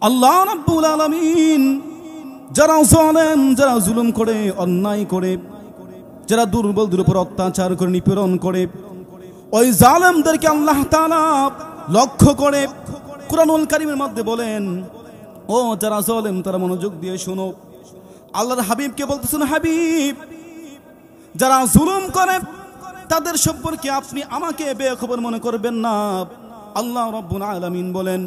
আল্লাহ রাব্বুল আলামিন যারা জালেম, যারা জুলুম করে, অন্যায় করে, যারা দুর্বলদের উপর অত্যাচার করে, নিপীড়ন করে, ওই জালেমদেরকে আল্লাহ তাআলা লক্ষ্য করে কুরআনুল কারীমের মধ্যে বলেন, ও যারা জালেম তারা মনোযোগ দিয়ে শোনো। আল্লাহর হাবিবকে বলতেছেন, হাবিব যারা জুলুম করে তাদের সম্পর্কে আপনি আমাকে বেখবর মনে করবেন না। আল্লাহ রাব্বুল আলামিন বলেন,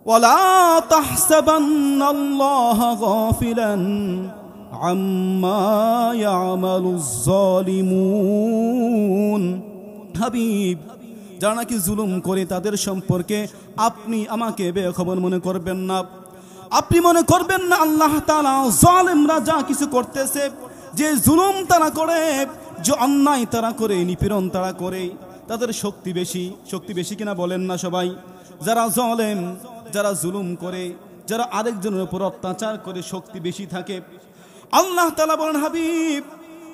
ওয়ালা তাহসাবান্নাল্লাহা গাফিলান আম্মা ইয়ামালুজ জালিমুন। হাবিব যারা নাকি জুলুম করে তাদের সম্পর্কে আপনি আমাকে বেখবর মনে করবেন না। আপনি মনে করবেন না আল্লাহ তাআলা জালেমরা যা কিছু করতেছে, যে জুলুম তারা করে, যে অন্যায় তারা করে, নিপীড়ন তারা করে, তাদের শক্তি বেশি কিনা বলেন না সবাই? যারা জালেম, যারা জুলুম করে, যারা আরেকজনের উপর অত্যাচার করে শক্তি বেশি থাকে। আল্লাহ তাআলা বলেন, হাবিব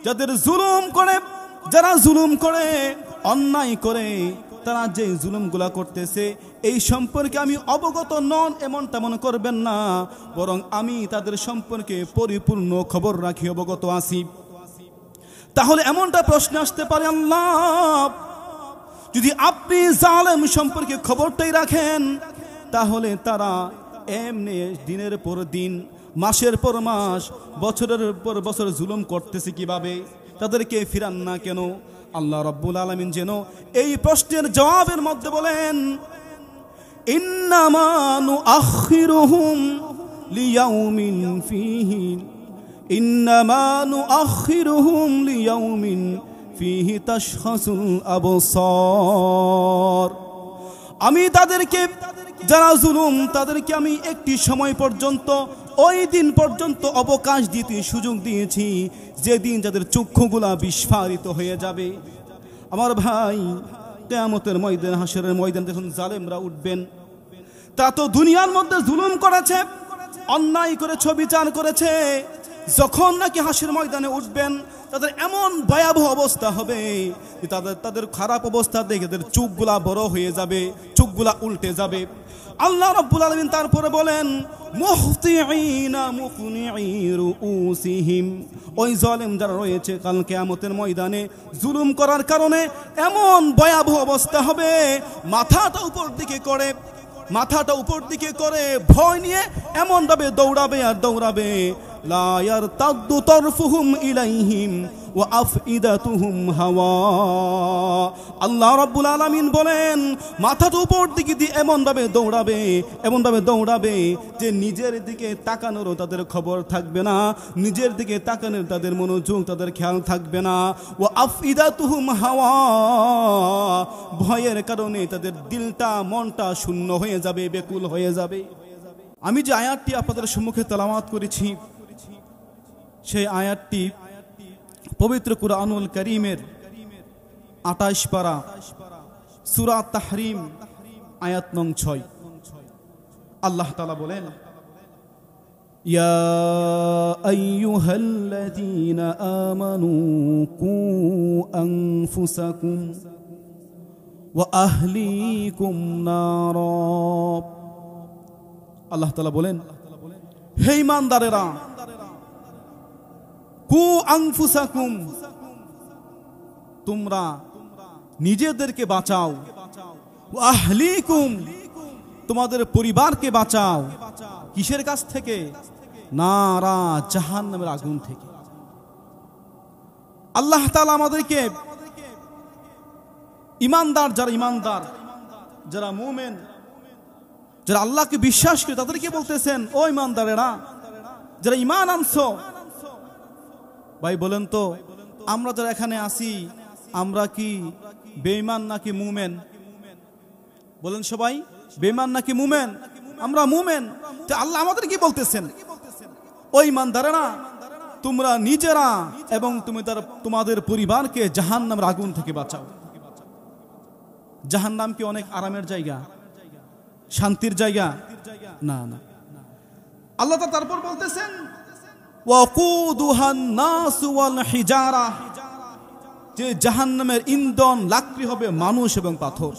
যাদের জুলুম করে, যারা জুলুম করে, অন্যায় করে, তারা যে জুলুমগুলা করতেছে এই সম্পর্কে আমি অবগত নন এমনটা মনে করবেন না, বরং আমি তাদের সম্পর্কে পরিপূর্ণ খবর রাখি, অবগত আছি। তাহলে এমনটা প্রশ্ন আসতে পারে, আল্লাহ যদি আপনি জালেম সম্পর্কে খবরটাই রাখেন, তাহলে তারা এমনি দিনের পর দিন, মাসের পর মাস, বছরের পর বছর জুলুম করতেছে কিভাবে? তাদেরকে ফিরান না কেন? আল্লাহ রাব্বুল আলামিন যেন এই প্রশ্নের জবাবের মধ্যে বলেন, ইন্নামা নুআখিরুহুম লিয়াউমিন ফীহি ইন্নামা নুআখিরুহুম লিয়াউমিন ফীহি তাশখাসুল আবসার। আমি তাদেরকে, যারা জুলুম তাদেরকে আমি একটি সময় পর্যন্ত, ওই দিন পর্যন্ত অবকাশ দিতে সুযোগ দিয়েছি যেদিন যাদের চক্ষুগুলা বিস্ফারিত হয়ে যাবে। আমার ভাই, কিয়ামতের ময়দান, হাসরের ময়দান যখন জালেমরা উঠবেন, তারা তো দুনিয়ার মধ্যে জুলুম করেছে, অন্যায় করেছে, বিচার করেছে। যখন নাকি হাসরের ময়দানে উঠবেন, তাদের এমন ভয়াবহ অবস্থা হবে যে তাদের খারাপ অবস্থা দেখে তাদের চোখগুলা বড় হয়ে যাবে, চোখগুলা উল্টে যাবে। আল্লাহ রাব্বুল আলামিন তারপরে বলেন, মুহতিঈনা মুকনিঈ রুউসিহিম। ওই জালেম যারা রয়েছে কাল কিয়ামতের ময়দানে জুলুম করার কারণে এমন ভয়াবহ অবস্থা হবে, মাথাটা উপর দিকে করে ভয় নিয়ে এমন ভাবে দৌড়াবে আর দৌড়াবে, লা ইয়ারতাদ্দু তারফুহুম ইলাইহিম ওয়া আফইদাতুহুম হাওয়া। আল্লাহ রাব্বুল আলামিন বলেন, মাথাটা উপর দিকে দিয়ে এমন ভাবে দৌড়াবে যে নিজের দিকে তাকানোরও তাদের খবর থাকবে না, নিজের দিকে তাকানোর তাদের মনোযোগ, তাদের খেয়াল থাকবে না। ওয়া আফইদাতুহুম হাওয়া, ভয়ের কারণে তাদের দিলটা, মনটা শূন্য হয়ে যাবে, বেকুল হয়ে যাবে। আমি যে আয়াতটি আপনাদের সম্মুখে তেলাওয়াত করেছি, সেই আয়াতটি পবিত্র কুরআনুল কারীমের ২৮ পারা সূরা তাহরিম আয়াত নং ৬। আল্লাহ তাআলা বলেন, ইয়া আইয়ুহাল্লাযীনা আমানু কু আনফুসাকুম ওয়া আহলিকুম নারা। আল্লাহ তাআলা বলেন, হে ঈমানদারেরা, কু আনফুসাকুম, তোমরা নিজেদেরকে বাঁচাও, ওয়া আহলিকুম, তোমাদের পরিবারকে বাঁচাও। কিসের কাছ থেকে? নারা, জাহান্নামের আগুন থেকে। আল্লাহ তাআলা আমাদেরকে ঈমানদার, যারা মুমিন, যারা আল্লাহকে বিশ্বাস করে, তাদেরকে বলতেছেন, ও ঈমানদারেরা, যারা ঈমান আনছো। ভাই বলেন তো, আমরা যারা এখানে আছি, আমরা কি বেঈমান নাকি মুমিন? বলেন সবাই, বেঈমান নাকি মুমিন? আমরা মুমিন। তো আল্লাহ আমাদের কি বলতেছেন? ও ঈমানদারেরা, তোমরা নিজেরা এবং তোমাদের পরিবারকে জাহান্নামের আগুন থেকে বাঁচাও। জাহান্নাম কি অনেক আরামের জায়গা, শান্তির জায়গা? না না। আল্লাহ তারপর বলতেছেন, ওয়াকুদুহান নাস ওয়াল হিজারা, যে জাহান্নামের ইন্ধন, লাকড়ি হবে মানুষ এবং পাথর।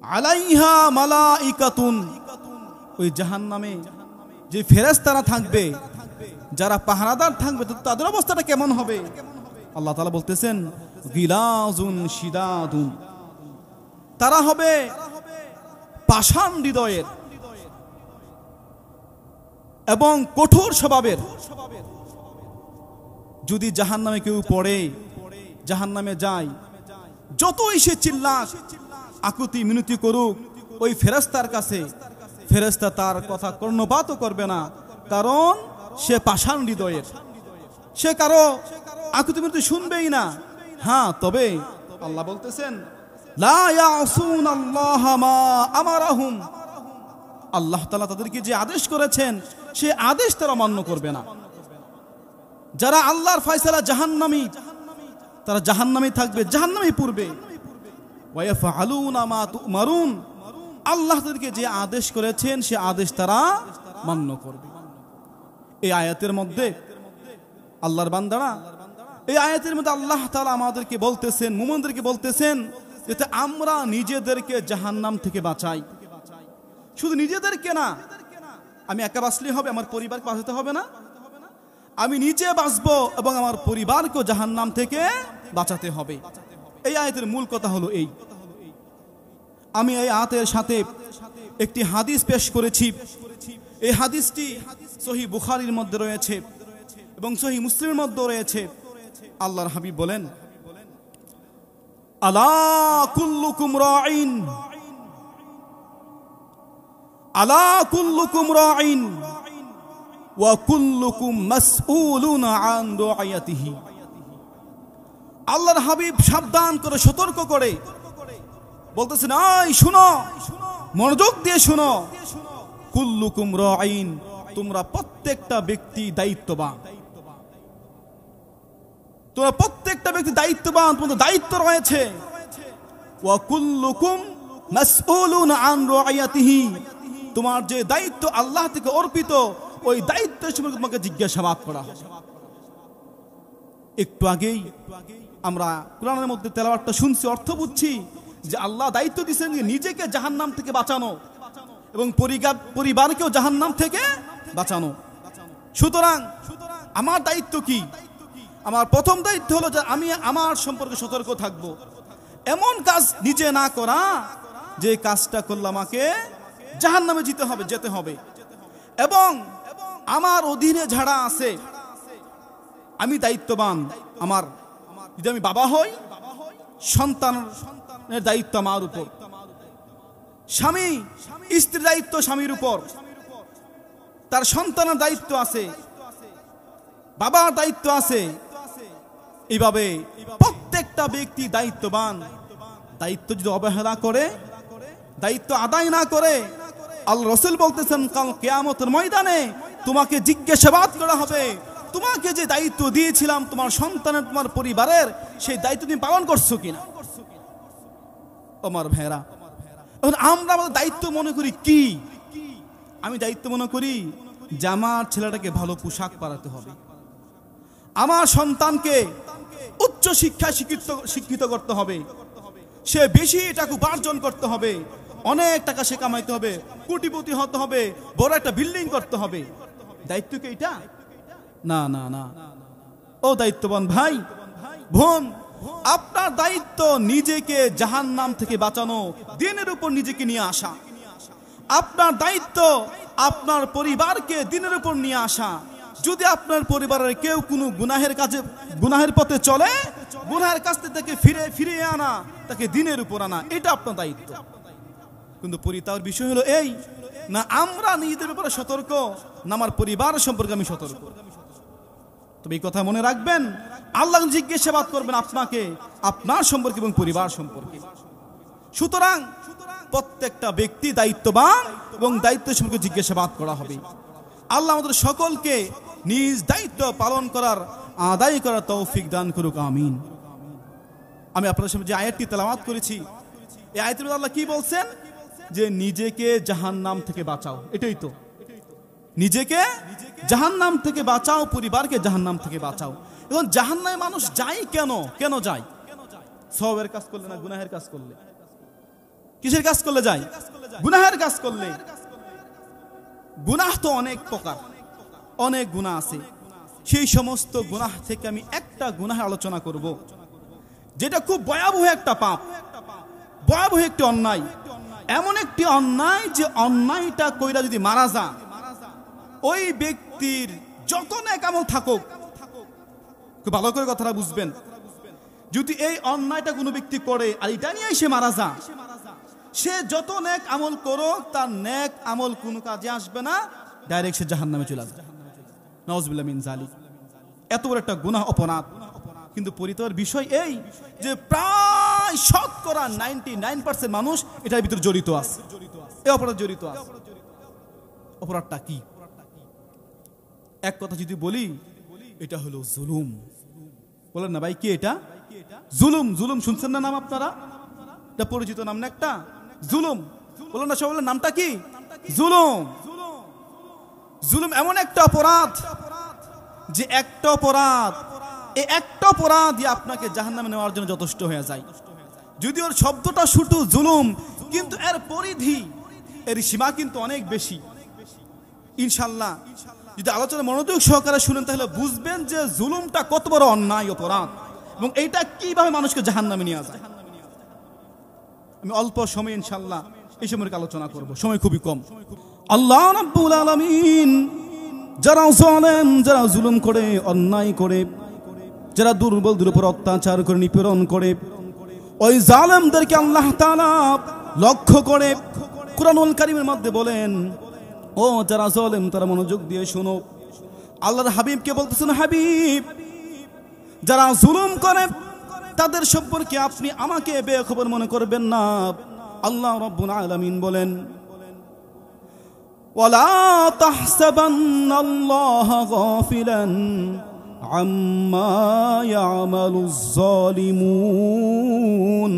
আলাইহা মালাইকাতুন, ওই জাহান্নামে যে ফেরেশতারা থাকবে, যারা পাহারাদার থাকবে, তো তাদের অবস্থাটা কেমন হবে? আল্লাহ তাআলা বলতেছেন গিলাজুন শিদাদুন, তারা হবে পাষাণ হৃদয়ের এবং কঠোর স্বভাবের। যদি জাহান্নামে কেউ পড়ে, জাহান্নামে যায়, যতই সে চিল্লাক আকুতি মিনতি করুক ওই ফেরেশতার কাছে, ফেরেশতা তার কথা কর্ণপাতও করবে না, কারণ সে পাষাণ হৃদয়ের, সে কারো আকুতি মিনতি শুনবেই না। হ্যাঁ, তবে আল্লাহ বলতেছেন লা ইয়াসুনাল্লাহা মা আমারাহুম, আল্লাহ তাআলা তাদেরকে যে আদেশ করেছেন সে আদেশ তারা মান্য করবে না। যারা আল্লাহর ফয়সালা জাহান্নামী, তারা জাহান্নামে থাকবে, জাহান্নামে পড়বে। ওয়া ইয়াফআলুনা মা তুমারুন, আল্লাহ তাদেরকে যে আদেশ করেছেন সে আদেশ তারা মান্য করবে। এই আয়াতের মধ্যে আল্লাহর বান্দারা, এই আয়াতের মধ্যে আল্লাহ তাআলা আমাদেরকে বলতেছেন, মুমিনদেরকে বলতেছেন, যাতে আমরা নিজেদেরকে জাহান্নাম থেকে বাঁচাই। শুধু নিজেদেরকে না, আমি একা বাঁচলেই হবে, আমার পরিবারকে বাঁচাতে হবে না, আমি নিজে বাঁচবো এবং আমার পরিবারকেও জাহান্নাম থেকে বাঁচাতে হবে। এই আয়াতের মূল কথা হলো এই। আমি এই আয়াতের সাথে একটি হাদিস পেশ করেছি। এই হাদিসটি সহিহ বুখারীর মধ্যে রয়েছে এবং সহিহ মুসলিমের মধ্যে রয়েছে। আল্লাহর হাবিব বলেন, আলা কুল্লুকুম রাঈন, আলা কুল্লুকুম রাঈন ওয়া কুল্লুকুম মাসউলুন আন রাইয়াতিহি। আল্লাহর হাবিব সাবধান করে, সতর্ক করে বলতেছেন, এই শুনো, মনোযোগ দিয়ে শুনো, কুল্লুকুম রাঈন, তোমরা প্রত্যেকটা ব্যক্তি দায়িত্ববান, তোমরা প্রত্যেকটা ব্যক্তি দায়িত্ববান, তোমাদের দায়িত্ব রয়েছে। ওয়া কুল্লুকুম মাসউলুন আন রাইয়াতিহি, তোমার যে দায়িত্ব আল্লাহ থেকে অর্পিত, ওই দায়িত্ব সম্পর্কে তোমাকে জিজ্ঞাসাবাদ করা হবে। একটু আগেই আমরা কোরআনের মধ্যে তেলাওয়াতটা শুনছি, অর্থ বুঝছি যে আল্লাহ দায়িত্ব দিয়েছেন নিজেকে জাহান্নাম থেকে বাঁচানো এবং পরিবারকেও জাহান্নাম থেকে বাঁচানো। সুতরাং আমার দায়িত্ব কি? আমার প্রথম দায়িত্ব হলো যে আমি আমার সম্পর্কে সতর্ক থাকব, এমন কাজ নিজে না করা যে কাজটা করলে আমাকে জাহান্নামে যেতে হবে। এবং আমার অধীনে যারা আছে, আমি দায়িত্ববান, আমার যদি আমি বাবা হই, সন্তানের দায়িত্ব আমার উপর, স্বামী স্ত্রীর দায়িত্ব স্বামীর উপর, তার সন্তানের দায়িত্ব আছে, বাবার দায়িত্ব আছে। এইভাবে প্রত্যেকটা ব্যক্তি দায়িত্ববান। দায়িত্ব যদি অবহেলা করে, দায়িত্ব আদায় না করে, আল্লাহ রাসূল বলতেছেন কাল কিয়ামতের ময়দানে তোমাকে জিজ্ঞাসাবাদ করা হবে, তোমাকে যে দায়িত্ব দিয়েছিলাম তোমার সন্তানের, তোমার পরিবারের, সেই দায়িত্ব তুমি পালন করছো কিনা। আমার ভাইরা, এখন আমরা আমাদের দায়িত্ব মনে করি কি? আমি দায়িত্ব মনে করি যে আমার ছেলেটাকে ভালো পোশাক পরাতে হবে, আমার সন্তানকে উচ্চ শিক্ষায় শিক্ষিত করতে হবে, সে বেশি টাকা উপার্জন করতে হবে, অনেক টাকা সে কামাইতে হবে, কোটিপতি হতে হবে, বড় একটা বিল্ডিং করতে হবে। দায়িত্ব কি এটা? না না না। ও দায়িত্ববান ভাই বোন, আপনার দায়িত্ব নিজেকে জাহান্নাম থেকে বাঁচানো, দিনের উপর নিজেকে নিয়ে আসা। আপনার দায়িত্ব আপনার পরিবারকে দিনের উপর নিয়ে আসা। যদি আপনার পরিবারের কেউ কোনো গুনাহের পথে চলে, গুনাহের কাছ থেকে ফিরিয়ে আনা, তাকে দিনের উপর আনা, এটা আপনার দায়িত্ব। কিন্তু পরিতাপের বিষয় হলো এই, না আমরা নিজেদের ব্যাপারে সতর্ক, না আমার পরিবার সম্পর্কে আমি সতর্ক। তবে এই কথা মনে রাখবেন, আল্লাহ জিজ্ঞাসাবাদ করবেন আপনাকে, আপনার সম্পর্কে এবং পরিবার সম্পর্কে। সুতরাং প্রত্যেকটা ব্যক্তি দায়িত্ববান এবং দায়িত্ব সম্পর্কে জিজ্ঞাসাবাদ করা হবে। আল্লাহ আমাদের সকলকে নিজ দায়িত্ব পালন করার, আদায় করার তৌফিক দান করুক, আমিন। আমি আপনাদের সামনে যে আয়াতটি তেলাওয়াত করেছি, এই আয়াতের মধ্যে আল্লাহ কি বলছেন? যে নিজেকে জাহান্নাম থেকে বাঁচাও। এটাই তো, নিজেকে জাহান্নাম থেকে বাঁচাও, পরিবারকে জাহান্নাম থেকে বাঁচাও। এখন জাহান্নামে মানুষ যায় কেন? কেন যায়? সওয়াবের কাজ করলে না গুনাহের কাজ করলে? কিসের কাজ করলে যায়? গুনাহের কাজ করলে। গুনাহ তো অনেক প্রকার, অনেক গুনাহ আছে। সেই সমস্ত গুনাহ থেকে আমি একটা গুনাহ আলোচনা করব, যেটা খুব ভয়াবহ একটা পাপ, ভয়াবহ একটি অন্যায়। এমন একটি অন্যায় যে অন্যায়টা কইরা যদি মারা যায়, ওই ব্যক্তির যত নেক আমল থাকুক, খুব ভালো করে কথাটা বুঝবেন, যদি এই অন্যায়টা কোনো ব্যক্তি করে আর এটা নিয়ে সে মারা যায়, সে যত নেক আমল করো তার নেক আমল কোনো কাজে আসবে না, ডাইরেক্ট সে জাহান্নামে চলে যাবে। নাউজুবিল্লাহ মিন যালিক। এত বড় একটা গুনাহ, অপরাধ। কিন্তু পরিতাপের বিষয় এই যে প্রায় শতকরা 99% মানুষ এটার ভিতরে জড়িত আছে, এই অপরাধ জড়িত আছে। অপরাধটা কি? এক কথা যদি বলি, এটা হলো জুলুম। বলেন না ভাই, কি এটা? জুলুম। জুলুম শুনছেন না নাম আপনারা? এটা পরিচিত নাম না একটা, জুলুম। বলেন না সবাই, নামটা কি? জুলুম। জুলুম এমন একটা অপরাধ যে একটা অপরাধ, এই একটা অপরাধ আপনাকে জাহান্নামে নেওয়ার জন্য যথেষ্ট হয়ে যায়। যদি ওর শব্দটা শুধু জুলুম, কিন্তু এর পরিধি, এর সীমা কিন্তু অনেক বেশি। ইনশাআল্লাহ যদি আলোচনা মনোযোগ সহকারে শুনেন তাহলে বুঝবেন যে জুলুমটা কত বড় অন্যায়, অপরাধ, এবং এইটা কিভাবে মানুষকে জাহান্নামে নিয়ে যায়। আমি অল্প সময় ইনশাআল্লাহ এই সম্পর্কে আলোচনা করব, সময় খুবই কম। আল্লাহ রাব্বুল আলামিন যারা জালেম, যারা জুলুম করে, অন্যায় করে, যারা দুর্বলদের উপর অত্যাচার করে, নিপীড়ন করে, ওই জালেমদেরকে আল্লাহ তাআলা লক্ষ্য করে কুরআনুল কারীমের মধ্যে বলেন, ও যারা জালেম তারা মনোযোগ দিয়ে শোনো। আল্লাহর হাবিবকে বলতেছেন, হাবিব, যারা জুলুম করে তাদের সম্পর্কে আপনি আমাকে বেখবর মনে করবেন না। আল্লাহ রাব্বুল আলামিন বলেন, ওয়ালা তাহসাবান্নাল্লাহা গাফিলান আম্মা ইয়ামালুজ জালিমুন।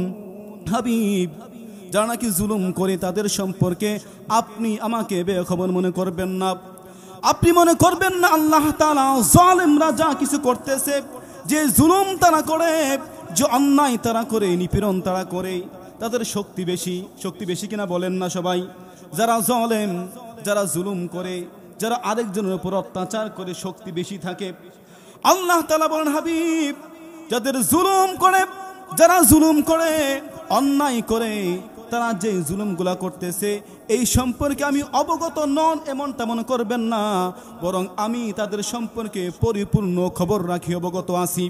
হাবিব, যারা নাকি জুলুম করে তাদের সম্পর্কে আপনি আমাকে বেখবর মনে করবেন না। আপনি মনে করবেন না আল্লাহ তাআলা জালেমরা যা কিছু করতেছে, যে জুলুম তারা করে, যে অন্যায় তারা করে, নিপীড়ন তারা করে, তাদের শক্তি বেশি। শক্তি বেশি কিনা বলেন না সবাই? যারা জালেম, যারা জুলুম করে, যারা আরেকজনের উপর অত্যাচার করে, শক্তি বেশি থাকে। আল্লাহ তাআলা বলেন, হাবিব, যাদের জুলুম করে, যারা জুলুম করে, অন্যায় করে, তারা যে জুলুমগুলা করতেছে এই সম্পর্কে আমি অবগত নন এমনটা মনে করবেন না, বরং আমি তাদের সম্পর্কে পরিপূর্ণ খবর রাখি, অবগত আছি।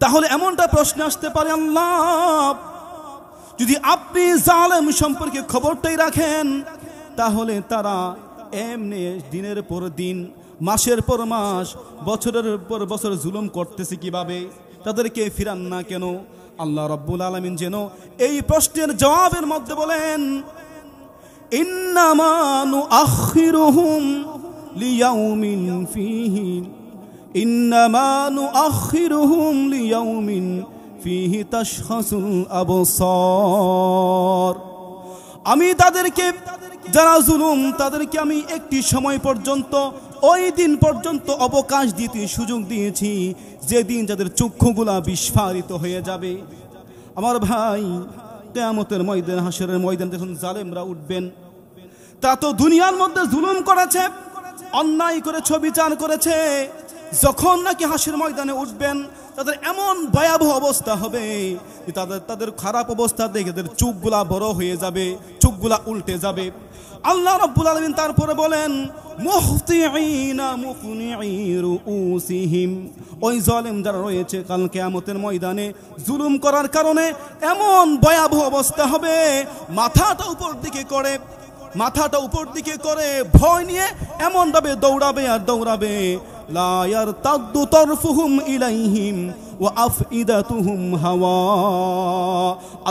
তাহলে এমনটা প্রশ্ন আসতে পারে, আল্লাহ, যদি আপনি জালেম সম্পর্কে খবরটাই রাখেন, তাহলে তারা এমনি দিনের পর দিন, মাসের পর মাস, বছরের পর বছর জুলুম করতেছে কিভাবে? তাদেরকে ফিরান না কেন? আল্লাহ রাব্বুল আলামিন যেন এই প্রশ্নের জবাবের মধ্যে বলেন, ইন্নামা নুআখিরুহুম লিয়াউমিন ফীহি, ইন্নামা নুআখিরুহুম লিয়াউমিন ফীহি তাশখাসুল আবসার। আমি তাদেরকে, যারা জুলুম, তাদেরকে আমি একটি সময় পর্যন্ত, ওই দিন পর্যন্ত অবকাশ দিতে সুযোগ দিয়েছি যেদিন যাদের চক্ষুগুলা বিস্ফারিত হয়ে যাবে। আমার ভাই, কিয়ামতের ময়দান, হাসরের ময়দান যখন জালেমরা উঠবেন, তা তো দুনিয়ার মধ্যে জুলুম করেছে, অন্যায় করেছে, বিচার করেছে। যখন নাকি হাসরের ময়দানে উঠবেন, তাদের এমন ভয়াবহ অবস্থা হবে যে তাদের খারাপ অবস্থা দেখে তাদের চোখগুলা বড় হয়ে যাবে, চোখগুলা উল্টে যাবে। আল্লাহ রাব্বুল আলামিন তারপরে বলেন, মুহতিঈনা মুকনিঈ রুউসিহিম, ওই জালেম যারা রয়েছে কাল কিয়ামতের ময়দানে জুলুম করার কারণে এমন ভয়াবহ অবস্থা হবে, মাথাটা উপর দিকে করে, মাথাটা উপর দিকে করে ভয় নিয়ে এমন ভাবে দৌড়াবে আর দৌড়াবে, লা ইয়ারতাদ্দু তারফুহুম ইলাইহিম ওয়া আফইদাতুহুম হাওয়া।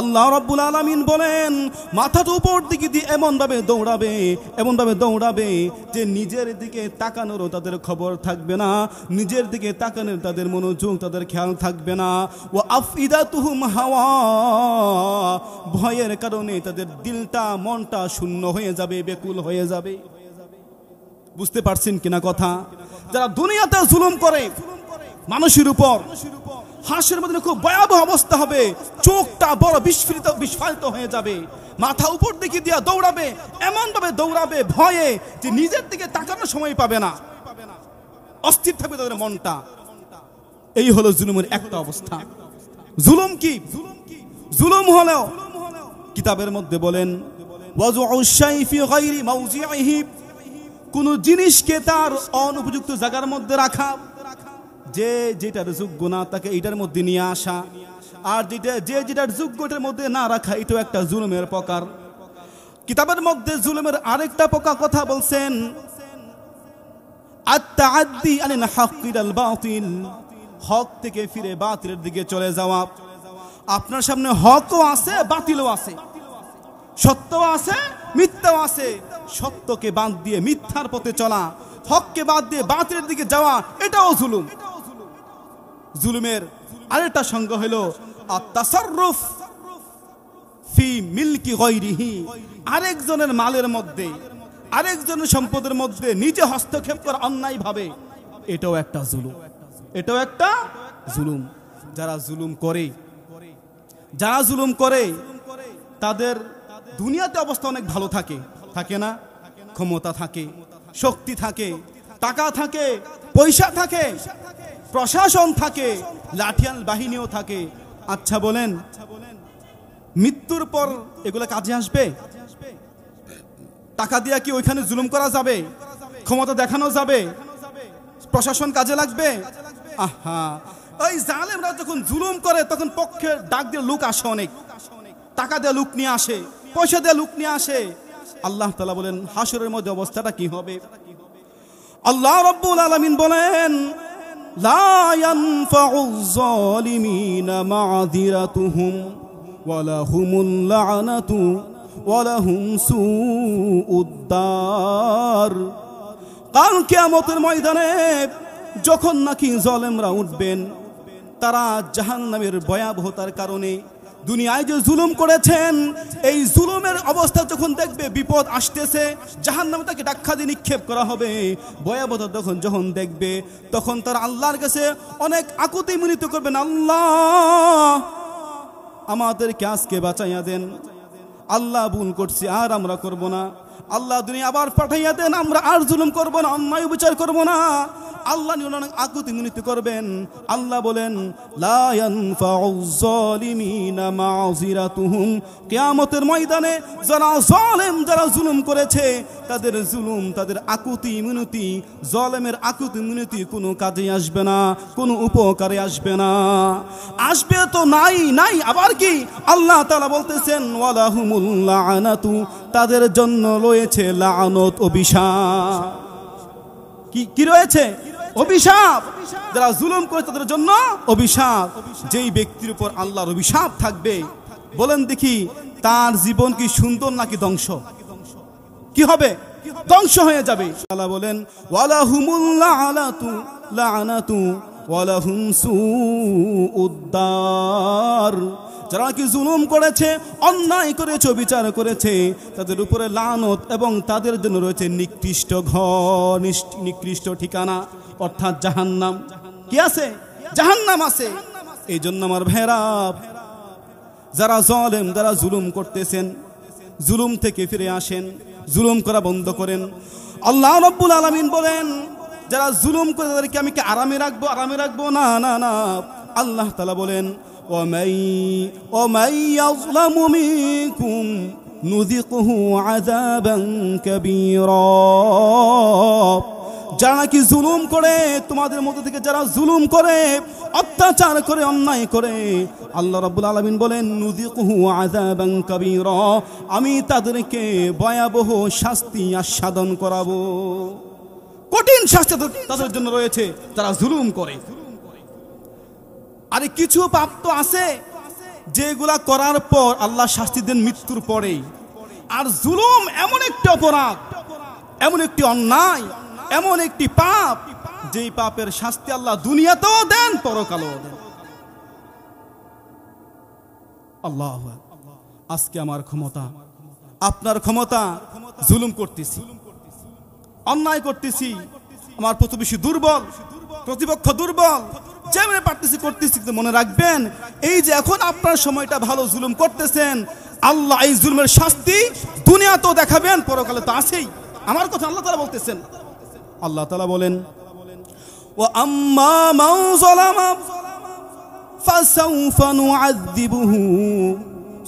আল্লাহ রাব্বুল আলামিন বলেন, মাথাটা উপর দিকে দিয়ে এমন ভাবে দৌড়াবে, এমন ভাবে দৌড়াবে যে নিজের দিকে তাকানোরও তাদের খবর থাকবে না, নিজের দিকে তাকানোর তাদের মনোযোগ, তাদের খেয়াল থাকবে না। ওয়া আফইদাতুহুম হাওয়া, ভয়ের কারণে তাদের দিলটা, মনটা শূন্য হয়ে যাবে, বেকুল হয়ে যাবে। বুঝতে পারছেন কিনা কথা? যারা দুনিয়াতে জুলুম করে মানুষের উপর, হাসরের মধ্যে খুব ভয়াবহ অবস্থা হবে, চোখটা বড় বিস্ফারিত হয়ে যাবে, মাথা উপর দিকে দিয়া দৌড়াবে, এমন ভাবে দৌড়াবে ভয়ে যে নিজের দিকে তাকানোর সময় পাবে না, অস্থির থাকবে তাদের মনটা। এই হলো জুলুমের একটা অবস্থা। জুলুম কি? জুলুম হলো কিতাবের মধ্যে বলেন কোন জিনিসকে তার অনুপযুক্ত জায়গার মধ্যে রাখা, যে যেটার যোগ্য না তাকে এটার মধ্যে নিয়ে আসা, আর যেটার যোগ্যটার মধ্যে না রাখা, এটাও একটা জুলুমের প্রকার। কিতাবের মধ্যে জুলুমের আরেকটা প্রকার কথা বলছেন, আত-তাআদ্দি আনিল হাক্কি ইলাল বাতিল, হক থেকে ফিরে বাতিলের দিকে চলে যাওয়া। আপনার সামনে হকও আছে, বাতিলও আছে, সত্যও আছে, মিথ্যাও আছে। সত্যকে বাদ দিয়ে মিথ্যার পথে চলা, হককে বাদ দিয়ে বাতিলের দিকে যাওয়া, এটাও জুলুম। জুলুমের আরেকটা সংজ্ঞা হলো আত-তাসাররুফ ফি মিলকি গায়রিহি, আরেকজনের মালের মধ্যে, আরেকজনের সম্পদের মধ্যে নিজে হস্তক্ষেপ করা অন্যায় ভাবে, এটাও একটা জুলুম। এটাও একটা জুলুম। যারা জুলুম করে তাদের দুনিয়াতে অবস্থা অনেক ভালো থাকে, থাকে না? ক্ষমতা থাকে, শক্তি থাকে, টাকা থাকে, পয়সা থাকে, প্রশাসন থাকে, লাঠিয়াল বাহিনীও থাকে। আচ্ছা বলেন, মৃত্যুর পর এগুলো কাজে আসবে? টাকা দিয়ে কি ওইখানে জুলুম করা যাবে? ক্ষমতা দেখানো যাবে? প্রশাসন কাজে লাগবে? আহা, ওই জালেমরা যখন জুলুম করে তখন পক্ষে ডাক দিয়ে লোক আসে, অনেক টাকা দিয়ে লোক নিয়ে আসে, পয়সা দিয়ে লোক নিয়ে আসে। আল্লাহ তাআলা বলেন হাসরের মধ্যে অবস্থাটা কি হবে? আল্লাহ রাব্বুল আলামিন বলেন লা ইয়ানফাউয যালিমিনা মাযিরাতুহুম ওয়া লাহুমুল লা'নাতু ওয়া লাহুম সুউদ দার। কাল কিয়ামতের ময়দানে যখন নাকি জালেমরা উঠবেন, তারা জাহান্নামের ভয়াবহতার কারণে দুনিয়ায় যে জুলুম করেছেন, এই জুলুমের অবস্থা যখন দেখবে, বিপদ আসতেছে, জাহান্নামে তাকে ধাক্কা দিয়ে নিক্ষেপ করা হবে, ভয়াবহতা যখন দেখবে, তখন তারা আল্লাহর কাছে অনেক আকুতি মিনতি করবেন, আল্লাহ আমাদেরকে আজকে বাঁচাইয়া দেন, আল্লাহ ভুল করছি, আর আমরা করব না, আল্লাহ দুনিয়া আবার পাঠাইয়া দেন, আমরা আর জুলুম করব না, অন্যায় বিচার করব না। আল্লাহ অনেক আকুতি মিনতি করবেন। আল্লাহ বলেন লা ইয়ানফাউয যালিমিনা মাযিরাতুহুম, কিয়ামতের ময়দানে যারা জালেম, যারা জুলুম করেছে, তাদের জুলুম, তাদের আকুতি মিনতি, জালেমের আকুতি মিনতি কোনো কাজে আসবে না, কোনো উপকারে আসবে না। আসবে তো নাই, আবার কি? আল্লাহ তাআলা বলতেছেন ওয়ালাহুমুল লা'নাতু, তাদের জন্য রয়েছে লানত, অভিশাপ। কি রয়েছে? অভিশাপ। যারা জুলুম করে তাদের জন্য অভিশাপ। যেই ব্যক্তির উপর আল্লাহর অভিশাপ থাকবে, বলেন দেখি তার জীবন কি সুন্দর নাকি ধ্বংস? কি হবে? ধ্বংস হয়ে যাবে। আল্লাহ বলেন ওয়ালাহুমুল লা'নাতু ওয়া লাহুম সুউদ দার। যারা কি জুলুম করেছে, অন্যায় করেছে, বিচার করেছে, তাদের উপরে লানত এবং তাদের জন্য রয়েছে নিকৃষ্ট ঘর, নিকৃষ্ট ঠিকানা, অর্থাৎ জাহান্নাম। কি আছে? জাহান্নাম আছে। এই জন্য আমার ভাইরা, যারা জালেম, যারা জুলুম করতেছেন, জুলুম থেকে ফিরে আসেন, জুলুম করা বন্ধ করেন। আল্লাহ রাব্বুল আলামিন বলেন যারা জুলুম করে তাদেরকে আমি কি আরামে রাখবো? না। আল্লাহ তাআলা বলেন ومن يظلم منكم نذقه عذابا كبيرا। যারা কি জুলুম করে, তোমাদের মধ্যে থেকে যারা জুলুম করে, অত্যাচার করে, অন্যায় করে, আল্লাহ রাব্বুল আলামিন বলেন নুযিকুহু আযাবান কাবীরা, আমি তাদেরকে ভয়াবহ শাস্তি আস্বাদন করাবো। কঠিন শাস্তি তাদের জন্য রয়েছে যারা জুলুম করে। আরে কিছু পাপ তো আছে যেগুলা করার পর আল্লাহ শাস্তি দেন মৃত্যুর পরেই। আর জুলুম এমন একটি অপরাধ, এমন একটি অন্যায়, এমন একটি পাপ, যেই পাপের শাস্তি আল্লাহ দুনিয়াতেও দেন, পরকালেও দেন। আল্লাহ, আজকে আমার ক্ষমতা, আপনার ক্ষমতা, জুলুম করতেছি, অন্যায় করতেছি, আমার প্রতিবেশী দুর্বল, প্রতিপক্ষ দুর্বল, যেমন পারতেছি করতেছি, কিন্তু মনে রাখবেন এই যে এখন আপনার সময়টা ভালো, জুলুম করতেছেন, আল্লাহ এই জুলুমের শাস্তি দুনিয়াতেও দেখাবেন, পরকালে তো আছেই। আমার কথা আল্লাহ তাআলা বলতেছেন। আল্লাহ তাআলা বলেন, ওয়া আম্মা মান যালামা ফাসাউফা নুআযযিবুহু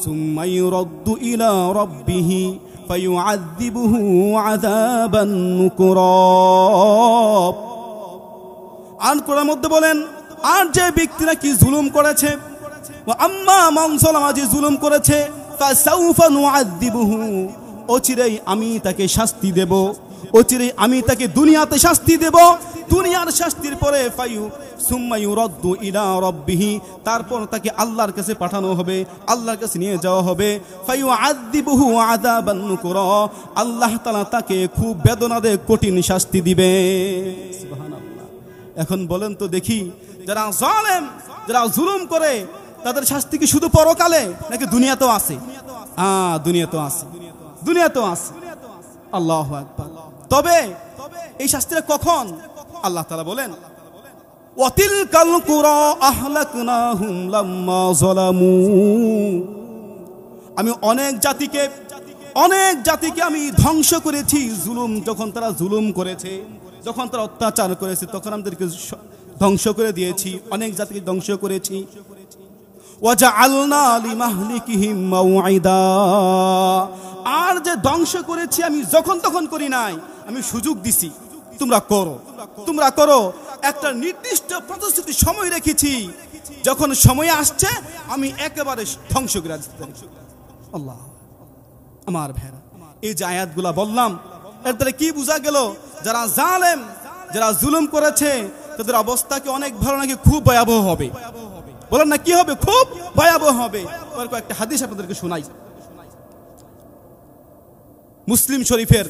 সুম্মা ইউরাদ্দু ইলা রাব্বিহি ফায়ুআযযিবুহু আযাবান নুকরা। আর কোরআনের মধ্যে বলেন, আর যে ব্যক্তিরা কি জুলুম করেছে, ওয়া আম্মা মান যালামা, যে জুলুম করেছে, ফাসাউফা নুআযযিবুহু, অচিরেই আমি তাকে শাস্তি দেব, অচিরেই আমি তাকে দুনিয়াতে শাস্তি দেব, দুনিয়ার শাস্তির পরে সুম্মা ইউরাদ্দু ইলা রাব্বিহি, তারপর তাকে আল্লাহর কাছে পাঠানো হবে, আল্লাহর কাছে নিয়ে যাওয়া হবে, ফায়ুআযযিবুহু আযাবান নুকরা, আল্লাহ তাআলা তাকে খুব বেদনা দিয়ে কঠিন শাস্তি দিবে। সুবহানাল্লাহ। এখন বলেন তো দেখি, যারা জালেম, যারা জুলুম করে, তাদের শাস্তি কি শুধু পরকালে নাকি দুনিয়াতেও আছে? দুনিয়াতেও আছে, দুনিয়াতেও আছে। আল্লাহু আকবার। তবে এই শাস্তিটা কখন? আল্লাহ তাআলা বলেন, ওয়াতিলকাল কুরা আহলাকনাহুম লাম্মা যালামু, আমি অনেক জাতিকে আমি ধ্বংস করেছি, জুলুম, যখন তারা জুলুম করেছে, যখন তারা অত্যাচার করেছে, তখন আমাদেরকে ধ্বংস করে দিয়েছি, অনেক জাতিকে ধ্বংস করেছি। ওয়াজআলনা লিমাহলিকিহিম মাউইদা, আর যে ধ্বংস করেছি আমি যখন তখন করি নাই, আমি সুযোগ দিছি, তোমরা করো, তোমরা করো, একটা নির্দিষ্ট প্রতিশ্রুতি সময় রেখেছি, যখন সময় আসছে আমি একেবারে ধ্বংস করে দিচ্ছি। আল্লাহ, আমার ভাইরা, এই যে আয়াতগুলা বললাম, এর দ্বারা কি বোঝা গেল? যারা জালেম, যারা জুলুম করেছে, তাদের অবস্থা কি অনেক ভালো নাকি খুব ভয়াবহ হবে? বলেন না, কি হবে? খুব ভয়াবহ হবে। একটা হাদিস আপনাদেরকে শোনাই। মুসলিম শরীফের